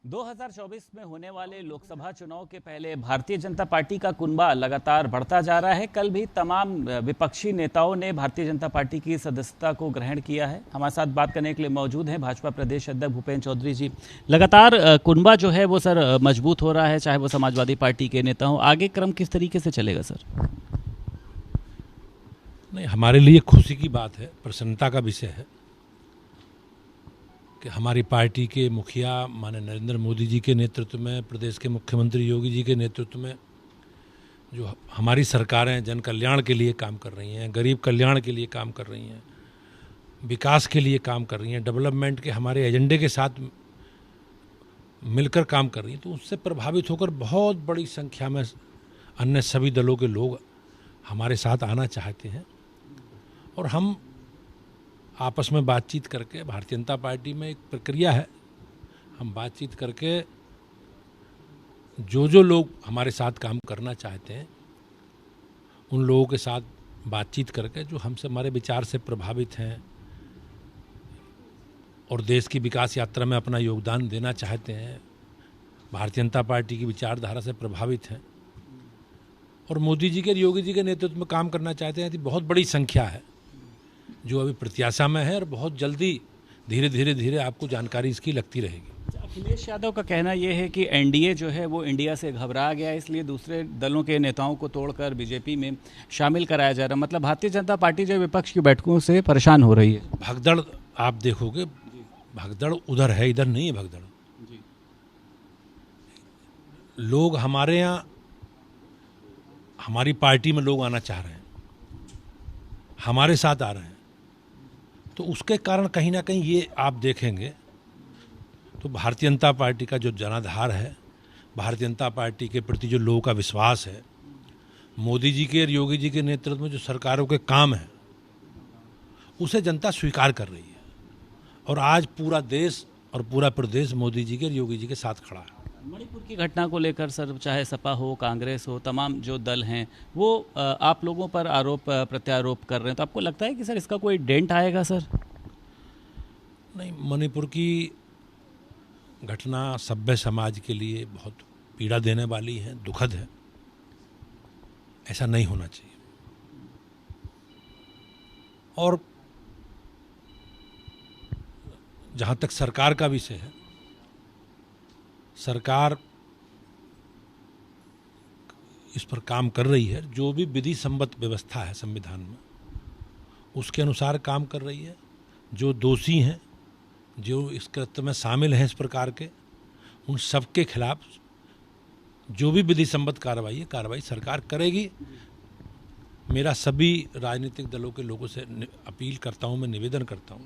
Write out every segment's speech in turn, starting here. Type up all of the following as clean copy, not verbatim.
2024 में होने वाले लोकसभा चुनाव के पहले भारतीय जनता पार्टी का कुनबा लगातार बढ़ता जा रहा है। कल भी तमाम विपक्षी नेताओं ने भारतीय जनता पार्टी की सदस्यता को ग्रहण किया है। हमारे साथ बात करने के लिए मौजूद हैं भाजपा प्रदेश अध्यक्ष भूपेंद्र चौधरी जी। लगातार कुनबा जो है वो सर मजबूत हो रहा है, चाहे वो समाजवादी पार्टी के नेता हों। आगे क्रम किस तरीके से चलेगा सर? नहीं, हमारे लिए खुशी की बात है, प्रसन्नता का विषय है कि हमारी पार्टी के मुखिया माननीय नरेंद्र मोदी जी के नेतृत्व में, प्रदेश के मुख्यमंत्री योगी जी के नेतृत्व में जो हमारी सरकारें जन कल्याण के लिए काम कर रही हैं, गरीब कल्याण के लिए काम कर रही हैं, विकास के लिए काम कर रही हैं, डेवलपमेंट के हमारे एजेंडे के साथ मिलकर काम कर रही हैं, तो उससे प्रभावित होकर बहुत बड़ी संख्या में अन्य सभी दलों के लोग हमारे साथ आना चाहते हैं। और हम आपस में बातचीत करके, भारतीय जनता पार्टी में एक प्रक्रिया है, हम बातचीत करके जो लोग हमारे साथ काम करना चाहते हैं उन लोगों के साथ बातचीत करके, जो हमसे हमारे विचार से प्रभावित हैं और देश की विकास यात्रा में अपना योगदान देना चाहते हैं, भारतीय जनता पार्टी की विचारधारा से प्रभावित हैं और मोदी जी के, योगी जी के नेतृत्व में काम करना चाहते हैं, तो बहुत बड़ी संख्या है जो अभी प्रत्याशा में है और बहुत जल्दी धीरे धीरे आपको जानकारी इसकी लगती रहेगी। अखिलेश यादव का कहना यह है कि एनडीए जो है वो इंडिया से घबरा गया है, इसलिए दूसरे दलों के नेताओं को तोड़कर बीजेपी में शामिल कराया जा रहा है। मतलब भारतीय जनता पार्टी जो विपक्ष की बैठकों से परेशान हो रही है। भगदड़ आप देखोगे, भगदड़ उधर है, इधर नहीं है भगदड़। लोग हमारे यहाँ, हमारी पार्टी में लोग आना चाह रहे हैं, हमारे साथ आ रहे हैं, तो उसके कारण कहीं ना कहीं ये आप देखेंगे तो भारतीय जनता पार्टी का जो जनाधार है, भारतीय जनता पार्टी के प्रति जो लोगों का विश्वास है, मोदी जी के और योगी जी के नेतृत्व में जो सरकारों के काम हैं उसे जनता स्वीकार कर रही है और आज पूरा देश और पूरा प्रदेश मोदी जी के और योगी जी के साथ खड़ा है। मणिपुर की घटना को लेकर सर, चाहे सपा हो, कांग्रेस हो, तमाम जो दल हैं वो आप लोगों पर आरोप प्रत्यारोप कर रहे हैं, तो आपको लगता है कि सर इसका कोई डेंट आएगा सर? नहीं, मणिपुर की घटना सभ्य समाज के लिए बहुत पीड़ा देने वाली है, दुखद है, ऐसा नहीं होना चाहिए। और जहाँ तक सरकार का विषय है, सरकार इस पर काम कर रही है, जो भी विधि सम्मत व्यवस्था है संविधान में उसके अनुसार काम कर रही है। जो दोषी हैं, जो इस कृत्य में शामिल हैं इस प्रकार के, उन सबके खिलाफ जो भी विधि सम्मत कार्रवाई सरकार करेगी। मेरा सभी राजनीतिक दलों के लोगों से अपील करता हूं, मैं निवेदन करता हूं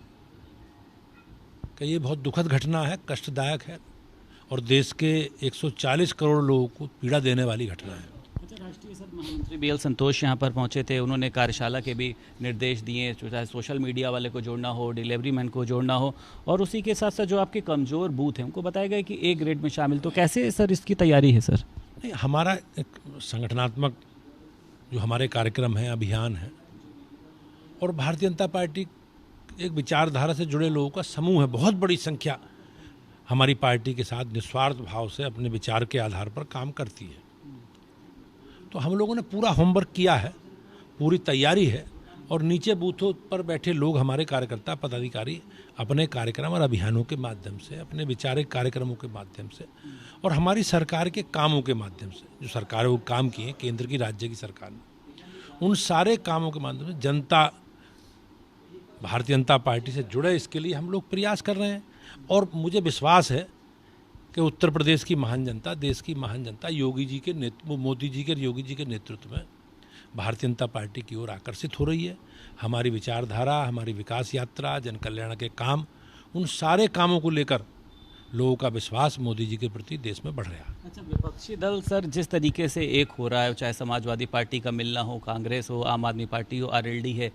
कि ये बहुत दुखद घटना है, कष्टदायक है और देश के 140 करोड़ लोगों को पीड़ा देने वाली घटना है। अच्छा, राष्ट्रीय सर महामंत्री बीएल संतोष यहाँ पर पहुँचे थे, उन्होंने कार्यशाला के भी निर्देश दिए, चाहे सोशल मीडिया वाले को जोड़ना हो, डिलीवरी मैन को जोड़ना हो, और उसी के साथ साथ जो आपके कमज़ोर बूथ हैं उनको बताया गया कि ए ग्रेड में शामिल। तो कैसे सर इसकी तैयारी है सर? नहीं, हमारा एक संगठनात्मक जो हमारे कार्यक्रम हैं, अभियान है, और भारतीय जनता पार्टी एक विचारधारा से जुड़े लोगों का समूह है। बहुत बड़ी संख्या हमारी पार्टी के साथ निस्वार्थ भाव से अपने विचार के आधार पर काम करती है। तो हम लोगों ने पूरा होमवर्क किया है, पूरी तैयारी है, और नीचे बूथों पर बैठे लोग, हमारे कार्यकर्ता पदाधिकारी अपने कार्यक्रम और अभियानों के माध्यम से, अपने विचारिक कार्यक्रमों के माध्यम से और हमारी सरकार के कामों के माध्यम से, जो सरकारों काम किए केंद्र की, राज्य की सरकार ने, उन सारे कामों के माध्यम से जनता भारतीय जनता पार्टी से जुड़े, इसके लिए हम लोग प्रयास कर रहे हैं। और मुझे विश्वास है कि उत्तर प्रदेश की महान जनता, देश की महान जनता योगी जी के मोदी जी के और योगी जी के नेतृत्व में भारतीय जनता पार्टी की ओर आकर्षित हो रही है। हमारी विचारधारा, हमारी विकास यात्रा, जन कल्याण के काम, उन सारे कामों को लेकर लोगों का विश्वास मोदी जी के प्रति देश में बढ़ रहा है। अच्छा, विपक्षी दल सर जिस तरीके से एक हो रहा है, चाहे समाजवादी पार्टी का मिलना हो, कांग्रेस हो, आम आदमी पार्टी हो, आरएलडी है,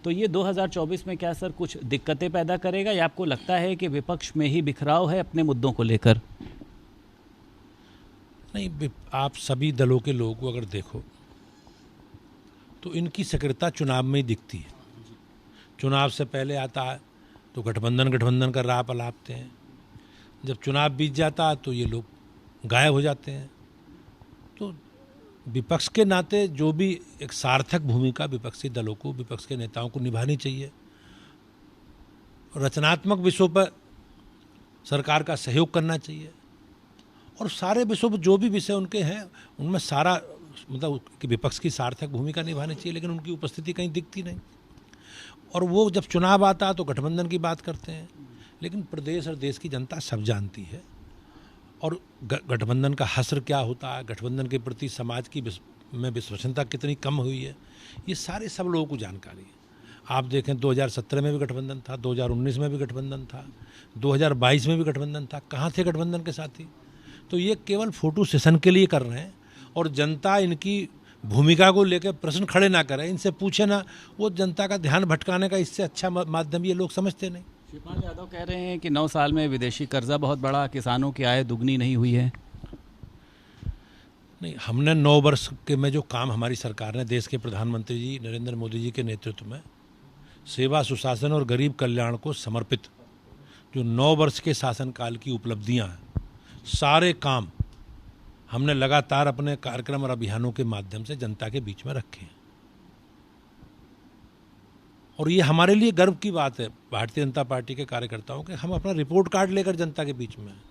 तो ये 2024 में क्या सर कुछ दिक्कतें पैदा करेगा, या आपको लगता है कि विपक्ष में ही बिखराव है अपने मुद्दों को लेकर? नहीं, आप सभी दलों के लोगों को अगर देखो तो इनकी सक्रियता चुनाव में ही दिखती है। चुनाव से पहले आता है तो गठबंधन का राह पलापते हैं, जब चुनाव बीत जाता तो ये लोग गायब हो जाते हैं। तो विपक्ष के नाते जो भी एक सार्थक भूमिका विपक्षी दलों को, विपक्ष के नेताओं को निभानी चाहिए। रचनात्मक विषयों पर सरकार का सहयोग करना चाहिए और सारे विषयों पर जो भी विषय उनके हैं उनमें सारा मतलब कि विपक्ष की सार्थक भूमिका निभानी चाहिए, लेकिन उनकी उपस्थिति कहीं दिखती नहीं। और वो जब चुनाव आता तो गठबंधन की बात करते हैं, लेकिन प्रदेश और देश की जनता सब जानती है और गठबंधन का हश्र क्या होता है, गठबंधन के प्रति समाज की में विश्वसनीयता कितनी कम हुई है, ये सारे सब लोगों को जानकारी है। आप देखें 2017 में भी गठबंधन था, 2019 में भी गठबंधन था, 2022 में भी गठबंधन था। कहाँ थे गठबंधन के साथी? तो ये केवल फोटो सेशन के लिए कर रहे हैं और जनता इनकी भूमिका को लेकर प्रश्न खड़े ना करे, इनसे पूछे ना, वो जनता का ध्यान भटकाने का इससे अच्छा माध्यम ये लोग समझते नहीं। शिवपाल यादव कह रहे हैं कि 9 साल में विदेशी कर्जा बहुत बड़ा, किसानों की आय दुगनी नहीं हुई है। नहीं, हमने 9 वर्ष के में जो काम हमारी सरकार ने, देश के प्रधानमंत्री जी नरेंद्र मोदी जी के नेतृत्व में सेवा, सुशासन और गरीब कल्याण को समर्पित जो 9 वर्ष के शासनकाल की उपलब्धियां हैं, सारे काम हमने लगातार अपने कार्यक्रम और अभियानों के माध्यम से जनता के बीच में रखे हैं। और ये हमारे लिए गर्व की बात है भारतीय जनता पार्टी के कार्यकर्ताओं के, हम अपना रिपोर्ट कार्ड लेकर जनता के बीच में हैं।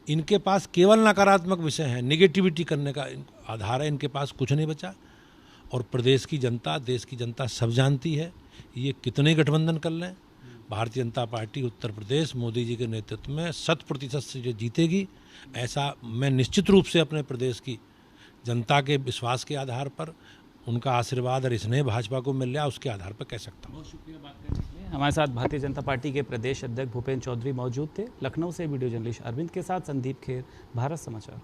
इनके पास केवल नकारात्मक विषय हैं, निगेटिविटी करने का आधार है, इनके पास कुछ नहीं बचा। और प्रदेश की जनता, देश की जनता सब जानती है, ये कितने गठबंधन कर लें, भारतीय जनता पार्टी उत्तर प्रदेश मोदी जी के नेतृत्व में 100% से जीतेगी। ऐसा मैं निश्चित रूप से अपने प्रदेश की जनता के विश्वास के आधार पर, उनका आशीर्वाद और स्नेह भाजपा को मिल रहा, उसके आधार पर कह सकता हूँ। बहुत शुक्रिया बात करने के लिए। हमारे साथ भारतीय जनता पार्टी के प्रदेश अध्यक्ष भूपेंद्र चौधरी मौजूद थे। लखनऊ से वीडियो जर्नलिस्ट अरविंद के साथ संदीप खेर, भारत समाचार।